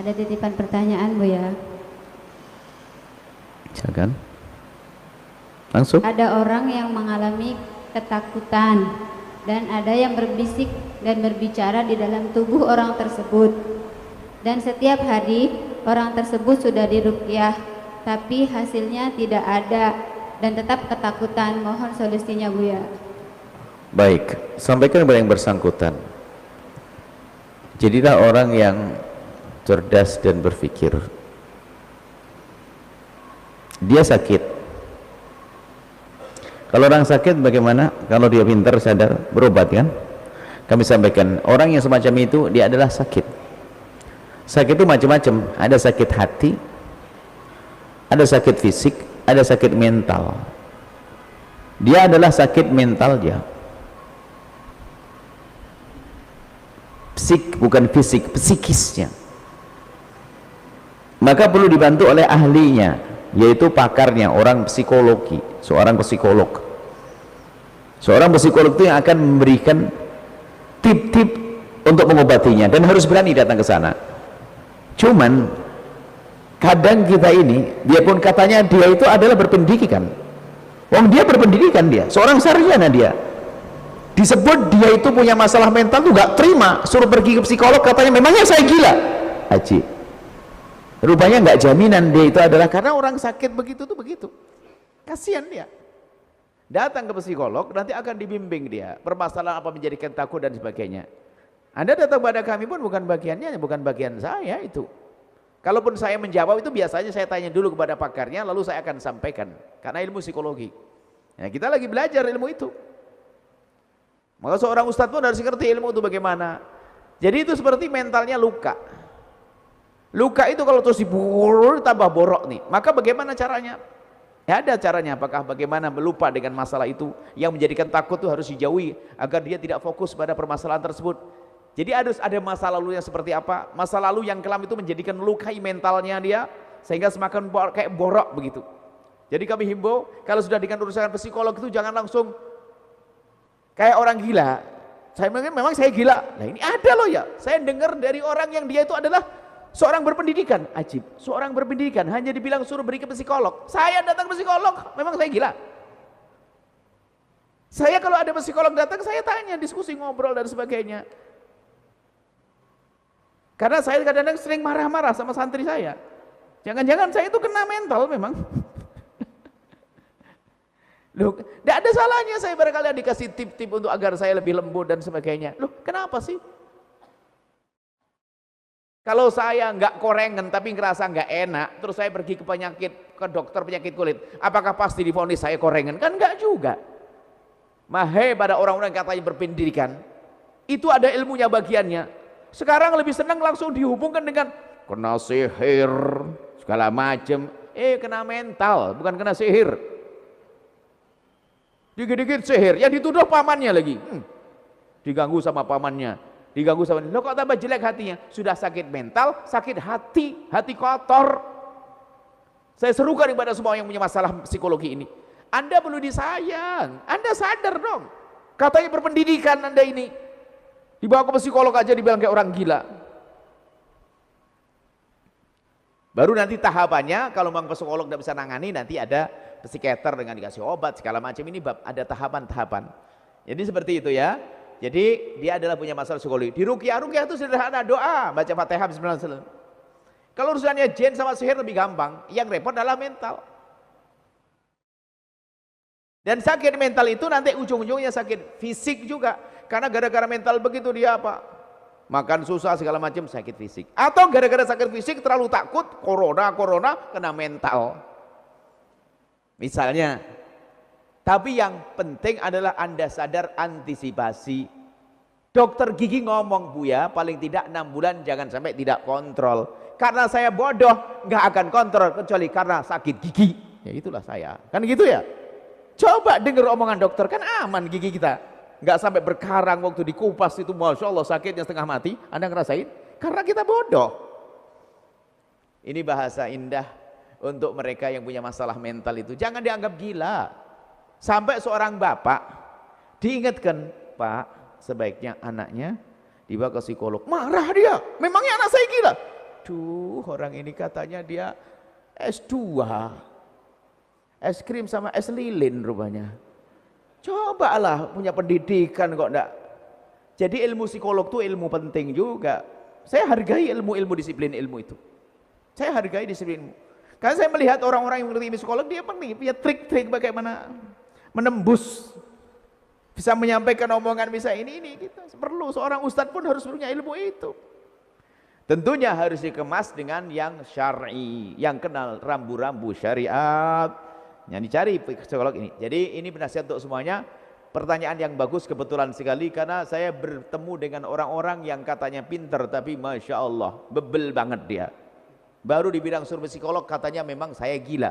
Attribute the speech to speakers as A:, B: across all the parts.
A: Ada titipan pertanyaan, Bu ya.
B: Silakan. Langsung.
A: Ada orang yang mengalami ketakutan dan ada yang berbisik dan berbicara di dalam tubuh orang tersebut. Dan setiap hari orang tersebut sudah diruqyah, tapi hasilnya tidak ada dan tetap ketakutan. Mohon solusinya, Bu ya.
B: Baik, sampaikan kepada yang bersangkutan. Jadilah orang yang cerdas dan berpikir. Dia sakit. Kalau orang sakit bagaimana? Kalau dia pintar, sadar, berobat kan? Kami sampaikan, orang yang semacam itu dia adalah sakit. Sakit itu macam-macam. Ada sakit hati, ada sakit fisik, ada sakit mental. Dia adalah sakit mental dia. Psik bukan fisik, psikisnya. Maka perlu dibantu oleh ahlinya, yaitu pakarnya, orang psikologi, seorang psikolog. Seorang psikolog itu yang akan memberikan tip-tip untuk mengobatinya, dan harus berani datang ke sana. Cuman kadang kita ini, dia pun katanya dia itu adalah berpendidikan. Wong dia berpendidikan, dia seorang sarjana, dia disebut dia itu punya masalah mental tuh gak terima, suruh pergi ke psikolog, katanya memangnya saya gila. Haji, rupanya nggak jaminan dia itu adalah karena orang sakit begitu tuh begitu. Kasihan dia. Datang ke psikolog, nanti akan dibimbing dia permasalahan apa menjadikan takut dan sebagainya. Anda datang pada kami pun bukan bagiannya, bukan bagian saya itu. Kalaupun saya menjawab itu biasanya saya tanya dulu kepada pakarnya, lalu saya akan sampaikan karena ilmu psikologi. Nah, kita lagi belajar ilmu itu. Maka seorang ustadz pun harus ngerti ilmu itu bagaimana. Jadi itu seperti mentalnya luka. Luka itu kalau terus diburu tambah borok nih, maka bagaimana caranya? Ya ada caranya. Apakah bagaimana melupa dengan masalah itu yang menjadikan takut itu harus dijauhi agar dia tidak fokus pada permasalahan tersebut. Jadi harus ada masa lalunya seperti apa? Masa lalu yang kelam itu menjadikan melukai mentalnya dia sehingga semakin kayak borok begitu. Jadi kami himbau kalau sudah dengan urusan psikolog itu jangan langsung kayak orang gila. Saya memang saya gila. Nah ini ada loh ya. Saya dengar dari orang yang dia itu adalah seorang berpendidikan. Ajib. Seorang berpendidikan hanya dibilang suruh beri ke psikolog. Saya datang ke psikolog. Memang saya gila. Saya kalau ada psikolog datang saya tanya, diskusi, ngobrol dan sebagainya. Karena saya kadang-kadang sering marah-marah sama santri saya. Jangan-jangan saya itu kena mental memang. Loh, tidak ada salahnya saya barangkali dikasih tip-tip untuk agar saya lebih lembut dan sebagainya. Loh, kenapa sih? Kalau saya nggak korengan tapi ngerasa nggak enak, terus saya pergi ke dokter penyakit kulit, apakah pasti divonis saya korengan? Kan nggak juga. Mahai pada orang-orang yang katanya berpendidikan, itu ada ilmunya bagiannya. Sekarang lebih senang langsung dihubungkan dengan kena sihir segala macam. Kena mental, bukan kena sihir. Dikit-dikit sihir, yang dituduh pamannya lagi. Diganggu sama pamannya, diganggu sama, lo kok tambah jelek hatinya? Sudah sakit mental, sakit hati, hati kotor. Saya serukan kepada semua yang punya masalah psikologi ini. Anda perlu disayang, Anda sadar dong. Katanya berpendidikan Anda ini, dibawa ke psikolog aja dibilang kayak orang gila. Baru nanti tahapannya, kalau memang psikolog tidak bisa nangani, nanti ada psikiater dengan dikasih obat segala macam. Ini ada tahapan-tahapan. Jadi seperti itu ya. Jadi dia adalah punya masalah psikologi. Di ruqyah itu sederhana, doa, baca Fatihah bismillah. Kalau urusannya jin sama sihir lebih gampang. Yang repot adalah mental. Dan sakit mental itu nanti ujung-ujungnya sakit fisik juga. Karena gara-gara mental begitu dia apa? Makan susah segala macam, sakit fisik. Atau gara-gara sakit fisik terlalu takut, corona kena mental. Misalnya. Tapi yang penting adalah Anda sadar antisipasi. Dokter gigi ngomong, Bu ya, paling tidak 6 bulan jangan sampai tidak kontrol. Karena saya bodoh, nggak akan kontrol kecuali karena sakit gigi. Ya itulah saya. Kan gitu ya? Coba dengar omongan dokter, kan aman gigi kita. Nggak sampai berkarang waktu dikupas itu, Masya Allah sakitnya setengah mati. Anda ngerasain? Karena kita bodoh. Ini bahasa indah untuk mereka yang punya masalah mental itu. Jangan dianggap gila. Sampai seorang bapak diingatkan, Pak, sebaiknya anaknya dibawa ke psikolog. Marah dia, memangnya anak saya gila? waduh orang ini katanya dia S2, es krim sama es lilin rupanya. Cobalah punya pendidikan kok enggak. Jadi ilmu psikolog itu ilmu penting juga. Saya hargai ilmu disiplin ilmu itu. Saya hargai disiplin ilmu. Karena saya melihat orang-orang yang mengerti psikolog, dia punya trik-trik bagaimana menembus, bisa menyampaikan omongan, bisa ini kita perlu. Seorang ustadz pun harus punya ilmu itu. Tentunya harus dikemas dengan yang syar'i, yang kenal rambu-rambu syariat, yang dicari psikolog ini. Jadi ini penasihat untuk semuanya. Pertanyaan yang bagus kebetulan sekali, karena saya bertemu dengan orang-orang yang katanya pinter tapi Masya Allah bebel banget dia. Baru di bidang survei psikolog katanya memang saya gila.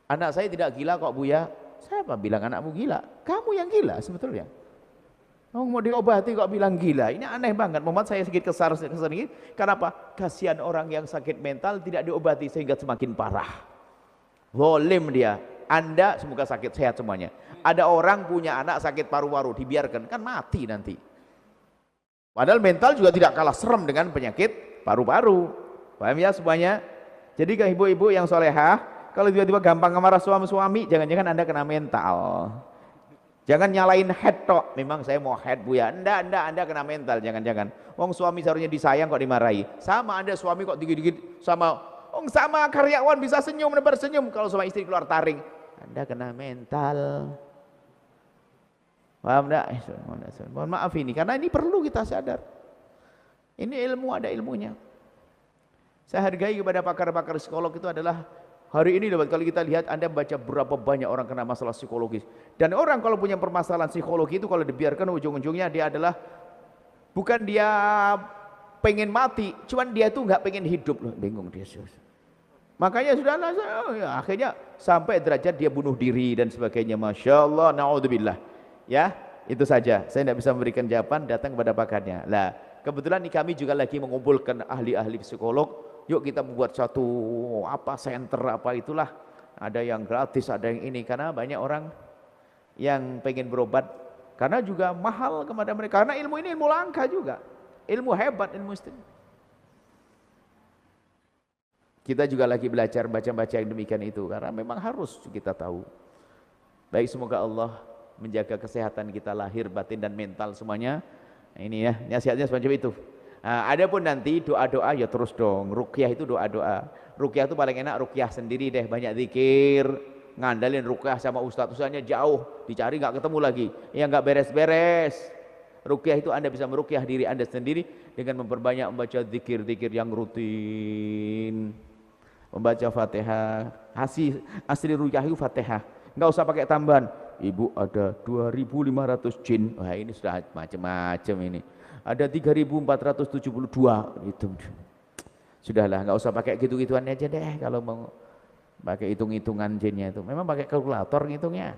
B: Anak saya tidak gila kok Buya. Siapa bilang anakmu gila? Kamu yang gila sebetulnya. Oh, mau diobati kok bilang gila. Ini aneh banget. Muhammad saya sedikit kesar sedikit. Kenapa? Kasihan orang yang sakit mental tidak diobati sehingga semakin parah. Zalim dia. Anda semoga sakit sehat semuanya. Ada orang punya anak sakit paru-paru, dibiarkan kan mati nanti. Padahal mental juga tidak kalah serem dengan penyakit paru-paru. Paham ya semuanya? Jadi ke ibu-ibu yang solehah, kalau tiba-tiba gampang marah suami-suami, jangan-jangan Anda kena mental. Jangan nyalain head tok. Memang saya mau head Buya. Anda kena mental, jangan-jangan. Wong suami seharusnya disayang kok dimarahi. Sama Anda suami kok dikit-dikit sama karyawan bisa senyum nebar senyum, kalau sama istri keluar taring. Anda kena mental. Paham enggak? Mohon maaf ini, karena ini perlu kita sadar. Ini ilmu, ada ilmunya. Saya hargai kepada pakar-pakar psikolog itu adalah hari ini dapat, kalau kita lihat Anda baca berapa banyak orang kena masalah psikologis. Dan orang kalau punya permasalahan psikologi itu kalau dibiarkan ujung-ujungnya dia adalah bukan dia pengen mati, cuman dia tuh nggak pengen hidup loh, bingung dia. Makanya sudah akhirnya sampai derajat dia bunuh diri dan sebagainya. Masya Allah, naudzubillah. Ya, itu saja. Saya tidak bisa memberikan jawaban, datang kepada pakarnya. Lah, kebetulan nih kami juga lagi mengumpulkan ahli-ahli psikolog. Yuk kita membuat satu center apa itulah. Ada yang gratis, ada yang ini, karena banyak orang yang pengen berobat, karena juga mahal kepada mereka. Karena ilmu ini ilmu langka juga, ilmu hebat, ilmu istimewa. Kita juga lagi belajar baca-baca yang demikian itu, karena memang harus kita tahu. Baik, semoga Allah menjaga kesehatan kita lahir, batin dan mental semuanya. Nah, ini ya, nasihatnya semacam itu. Nah, ada pun nanti doa-doa ya terus dong. Ruqyah itu doa-doa. Ruqyah itu paling enak ruqyah sendiri deh, banyak zikir, ngandalin ruqyah sama ustaz-ustaznya jauh, dicari nggak ketemu lagi. Ya nggak beres-beres. Ruqyah itu Anda bisa meruqyah diri Anda sendiri dengan memperbanyak membaca zikir-zikir yang rutin. Membaca Fatihah. Asli ruqyah itu Fatihah. Nggak usah pakai tambahan. Ibu ada 2.500 jin. Wah, ini sudah macam-macam ini. Ada 3.472 itu. Sudahlah, nggak usah pakai gitu-gituan aja deh kalau mau pakai hitung-hitungan jinnya itu. Memang pakai kalkulator ngitungnya.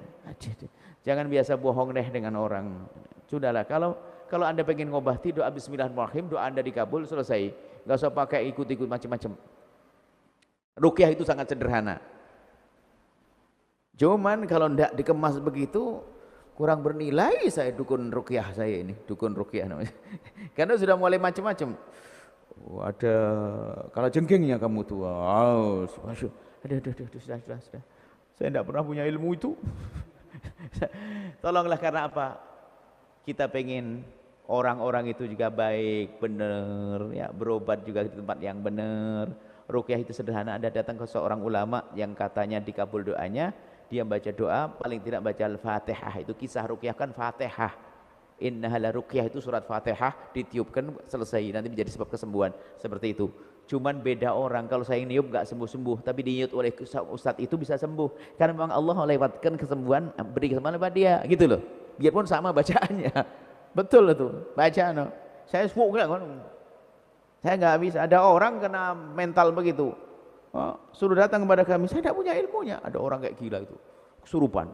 B: Jangan biasa bohong deh dengan orang. Sudahlah, kalau Anda pengen ngobati, doa bismillahirrahmanirrahim, doa Anda dikabul, selesai. Nggak usah pakai ikut-ikut macam-macam. Ruqyah itu sangat sederhana. Cuman kalau ndak dikemas begitu kurang bernilai saya dukun ruqyah saya ini, dukun ruqyah namanya. Karena sudah mulai macam-macam. Oh, ada kalau jengkingnya kamu tuh. Wow, sudah. Saya tidak pernah punya ilmu itu. Tolonglah, karena apa? Kita pengen orang-orang itu juga baik, benar, ya, berobat juga di tempat yang benar. Ruqyah itu sederhana. Anda datang ke seorang ulama yang katanya dikabul doanya, dia baca doa, paling tidak baca Al-Fatihah. Itu kisah ruqyah kan Fatihah. Innahala ruqyah itu surat Fatihah, ditiupkan selesai, nanti menjadi sebab kesembuhan. Seperti itu. Cuman beda orang, kalau saya niup nggak sembuh-sembuh, tapi diniut oleh ustadz itu bisa sembuh. Karena memang Allah melewatkan kesembuhan, beri kesembuhan pada dia, gitu loh. Biarpun sama bacaannya. Betul itu, baca no. Saya saya nggak bisa. Ada orang kena mental begitu. Oh, suruh datang kepada kami, saya tidak punya ilmunya. Ada orang kayak gila itu, kesurupan.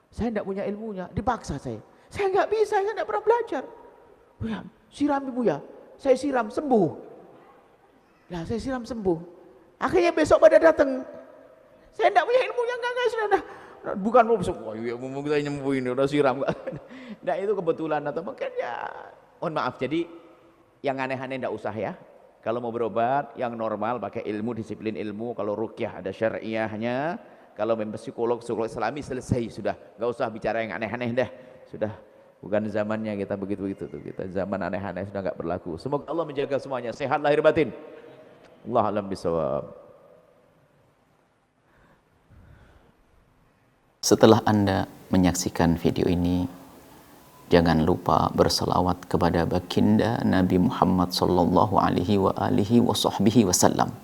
B: Saya tidak punya ilmunya, dipaksa saya nggak bisa, saya tidak pernah belajar. Buya, siram ibu ya, saya siram sembuh. Nah, saya siram sembuh. Akhirnya besok pada datang, saya tidak punya ilmunya, enggak sudah. Bukan mau besok, wah iya mau kita nyembuhin, udah siram. Nah itu kebetulan atau mungkin ya, mohon maaf. Jadi yang aneh-aneh tidak usah ya. Kalau mau berobat yang normal pakai ilmu, disiplin ilmu. Kalau ruqyah ada syariahnya. Kalau memang psikolog Islami selesai sudah. Enggak usah bicara yang aneh-aneh dah. Sudah bukan zamannya kita begitu-begitu tuh. Kita zaman aneh-aneh sudah enggak berlaku. Semoga Allah menjaga semuanya sehat lahir batin. Allah alam bisawab.
C: Setelah Anda menyaksikan video ini, jangan lupa berselawat kepada baginda Nabi Muhammad sallallahu alaihi wa alihi wa sahbihi wasallam.